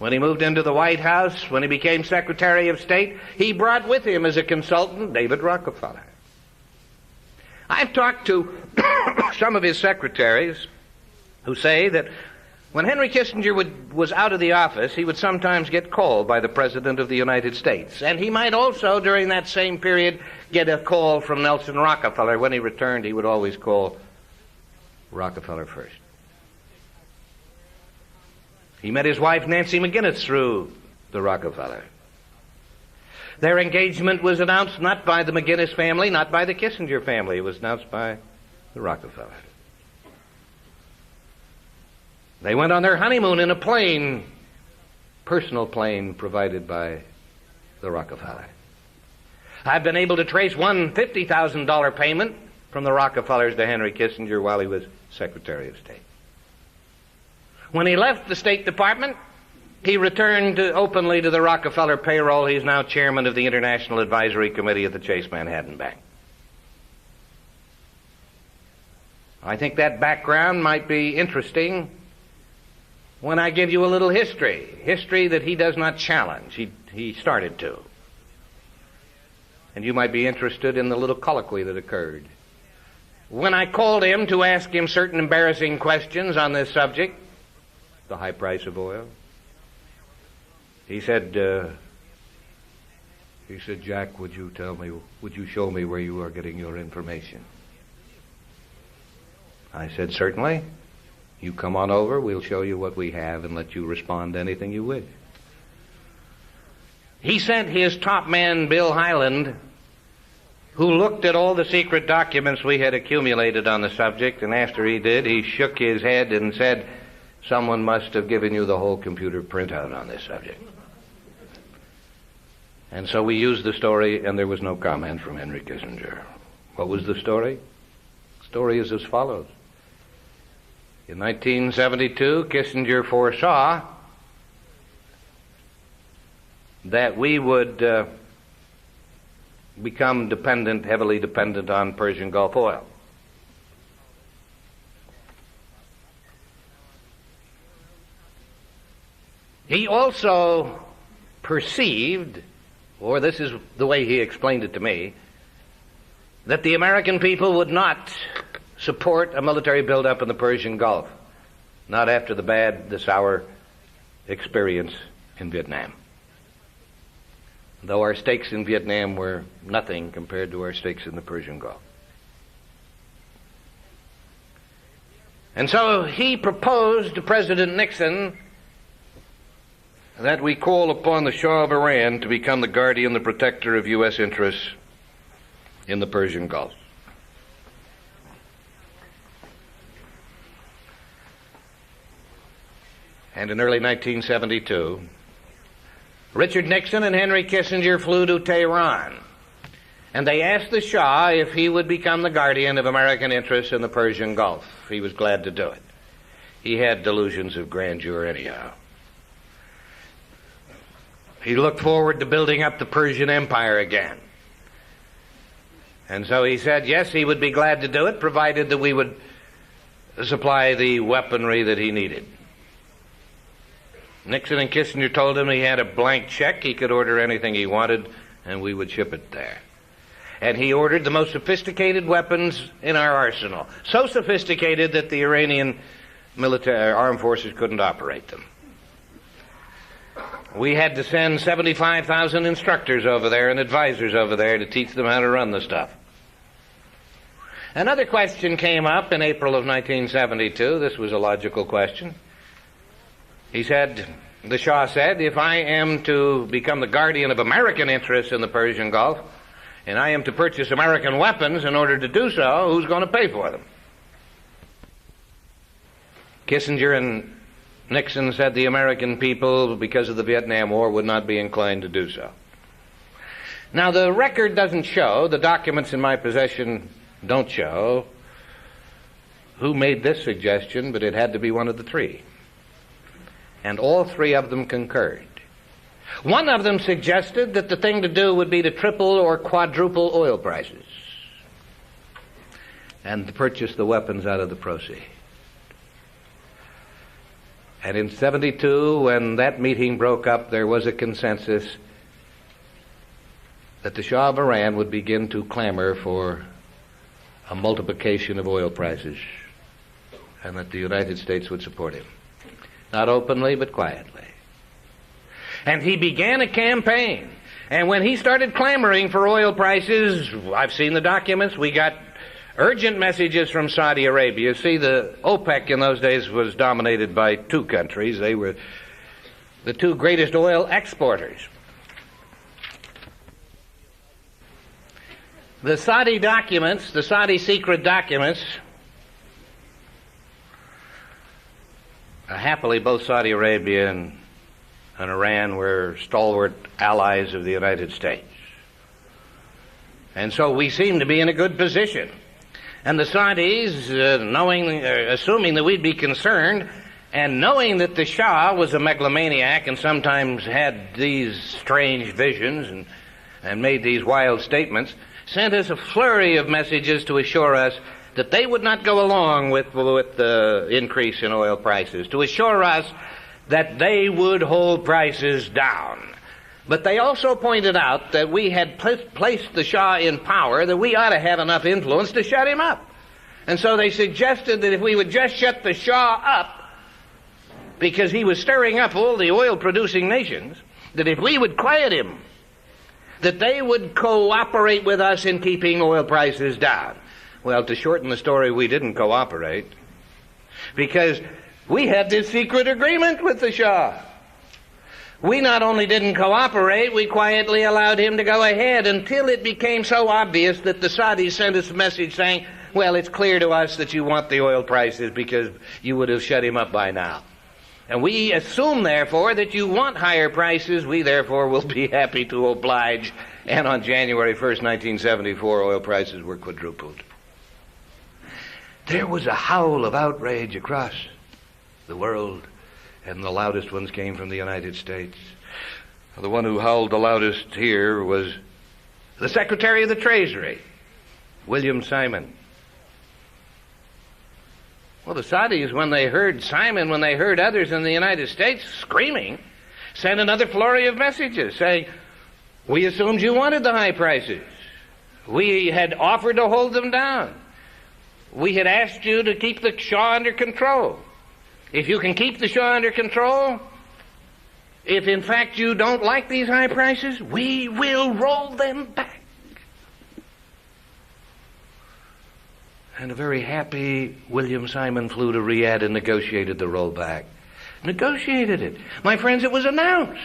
When he moved into the White House, when he became Secretary of State, he brought with him as a consultant David Rockefeller. I've talked to some of his secretaries who say that when Henry Kissinger was out of the office, he would sometimes get called by the President of the United States. And he might also, during that same period, get a call from Nelson Rockefeller. When he returned, he would always call Rockefeller first. He met his wife, Nancy McGinnis, through the Rockefeller. Their engagement was announced not by the McGinnis family, not by the Kissinger family. It was announced by the Rockefeller. They went on their honeymoon in a plane, personal plane provided by the Rockefeller. I've been able to trace one $50,000 payment from the Rockefellers to Henry Kissinger while he was Secretary of State. When he left the State Department, he returned openly to the Rockefeller payroll. He's now chairman of the International Advisory Committee at the Chase Manhattan Bank. I think that background might be interesting when I give you a little history that he does not challenge. He started to. And you might be interested in the little colloquy that occurred. When I called him to ask him certain embarrassing questions on this subject, the high price of oil, he said, Jack, would you show me where you are getting your information? I said, certainly. You come on over, we'll show you what we have and let you respond to anything you wish. He sent his top man, Bill Hyland, who looked at all the secret documents we had accumulated on the subject, and after he did, he shook his head and said, someone must have given you the whole computer printout on this subject. And so we used the story, and there was no comment from Henry Kissinger. What was the story? The story is as follows. In 1972, Kissinger foresaw that we would become heavily dependent on Persian Gulf oil. He also perceived, or this is the way he explained it to me, that the American people would not support a military buildup in the Persian Gulf, not after the sour experience in Vietnam. Though our stakes in Vietnam were nothing compared to our stakes in the Persian Gulf. And so he proposed to President Nixon that we call upon the Shah of Iran to become the guardian, the protector of U.S. interests in the Persian Gulf. And in early 1972, Richard Nixon and Henry Kissinger flew to Tehran, and they asked the Shah if he would become the guardian of American interests in the Persian Gulf. He was glad to do it. He had delusions of grandeur anyhow. He looked forward to building up the Persian Empire again. And so he said, yes, he would be glad to do it, provided that we would supply the weaponry that he needed. Nixon and Kissinger told him he had a blank check. He could order anything he wanted, and we would ship it there. And he ordered the most sophisticated weapons in our arsenal. So sophisticated that the Iranian military armed forces couldn't operate them. We had to send 75,000 instructors over there and advisors over there to teach them how to run the stuff. Another question came up in April of 1972. This was a logical question. The Shah said, if I am to become the guardian of American interests in the Persian Gulf, and I am to purchase American weapons in order to do so, who's going to pay for them? Kissinger and Nixon said the American people, because of the Vietnam War, would not be inclined to do so. Now, the record doesn't show, the documents in my possession don't show, who made this suggestion, but it had to be one of the three. And all three of them concurred. One of them suggested that the thing to do would be to triple or quadruple oil prices and to purchase the weapons out of the proceeds. And in 72, when that meeting broke up, there was a consensus that the Shah of Iran would begin to clamor for a multiplication of oil prices, and that the United States would support him. Not openly, but quietly. And he began a campaign. And when he started clamoring for oil prices, I've seen the documents, we got urgent messages from Saudi Arabia. See, the OPEC in those days was dominated by two countries. They were the two greatest oil exporters. The Saudi documents, the Saudi secret documents, happily both Saudi Arabia and Iran were stalwart allies of the United States. And so we seem to be in a good position. And the Saudis, assuming that we'd be concerned, and knowing that the Shah was a megalomaniac and sometimes had these strange visions and made these wild statements, sent us a flurry of messages to assure us that they would not go along with the increase in oil prices, to assure us that they would hold prices down. But they also pointed out that we had placed the Shah in power, that we ought to have enough influence to shut him up. And so they suggested that if we would just shut the Shah up, because he was stirring up all the oil-producing nations, that if we would quiet him, that they would cooperate with us in keeping oil prices down. Well, to shorten the story, we didn't cooperate, because we had this secret agreement with the Shah. We not only didn't cooperate, we quietly allowed him to go ahead until it became so obvious that the Saudis sent us a message saying, well, it's clear to us that you want the oil prices because you would have shut him up by now. And we assume, therefore, that you want higher prices. We, therefore, will be happy to oblige. And on January 1st, 1974, oil prices were quadrupled. There was a howl of outrage across the world, and the loudest ones came from the United States. The one who howled the loudest here was the Secretary of the Treasury, William Simon. Well, the Saudis, when they heard Simon, when they heard others in the United States screaming, sent another flurry of messages saying, we assumed you wanted the high prices. We had offered to hold them down. We had asked you to keep the Shah under control. If you can keep the Shah under control, if in fact you don't like these high prices, we will roll them back. And a very happy William Simon flew to Riyadh and negotiated the rollback. Negotiated it. My friends, it was announced.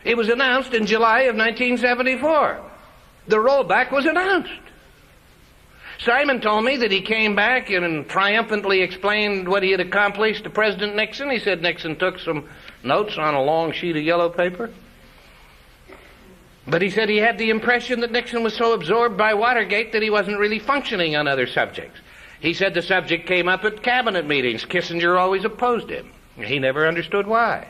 It was announced in July of 1974. The rollback was announced. Simon told me that he came back and triumphantly explained what he had accomplished to President Nixon. He said Nixon took some notes on a long sheet of yellow paper. But he said he had the impression that Nixon was so absorbed by Watergate that he wasn't really functioning on other subjects. He said the subject came up at cabinet meetings. Kissinger always opposed him. He never understood why.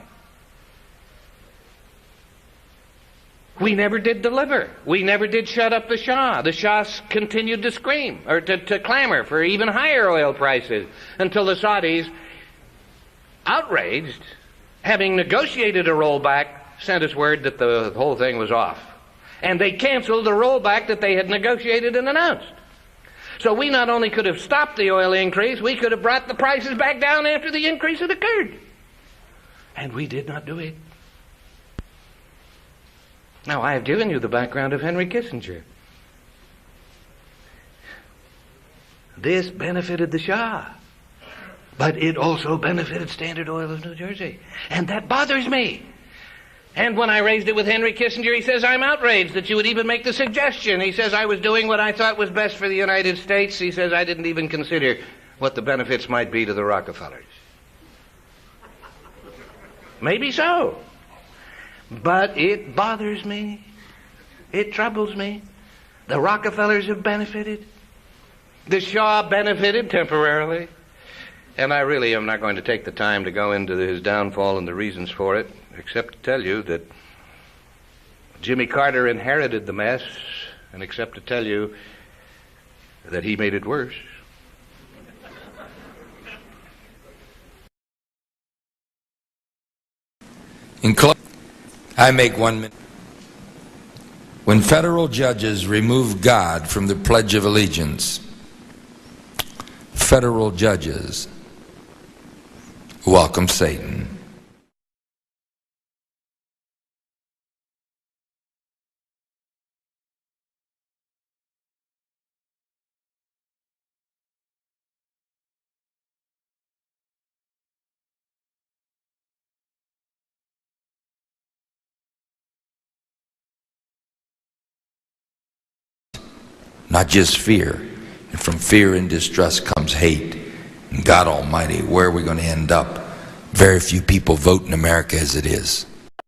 We never did deliver. We never did shut up the Shah. The Shah continued to scream, or to clamor for even higher oil prices, until the Saudis, outraged, having negotiated a rollback, sent us word that the whole thing was off. And they canceled the rollback that they had negotiated and announced. So we not only could have stopped the oil increase, we could have brought the prices back down after the increase had occurred. And we did not do it. Now, I have given you the background of Henry Kissinger. This benefited the Shah, but it also benefited Standard Oil of New Jersey. And that bothers me. And when I raised it with Henry Kissinger, he says, I'm outraged that you would even make the suggestion. He says, I was doing what I thought was best for the United States. He says, I didn't even consider what the benefits might be to the Rockefellers. Maybe so. But it bothers me. It troubles me. The Rockefellers have benefited. The Shah benefited temporarily. And I really am not going to take the time to go into his downfall and the reasons for it, except to tell you that Jimmy Carter inherited the mess, and except to tell you that he made it worse. I make 1 minute. When federal judges remove God from the Pledge of Allegiance, federal judges welcome Satan. Not just fear. And from fear and distrust comes hate. And God Almighty, where are we going to end up? Very few people vote in America as it is.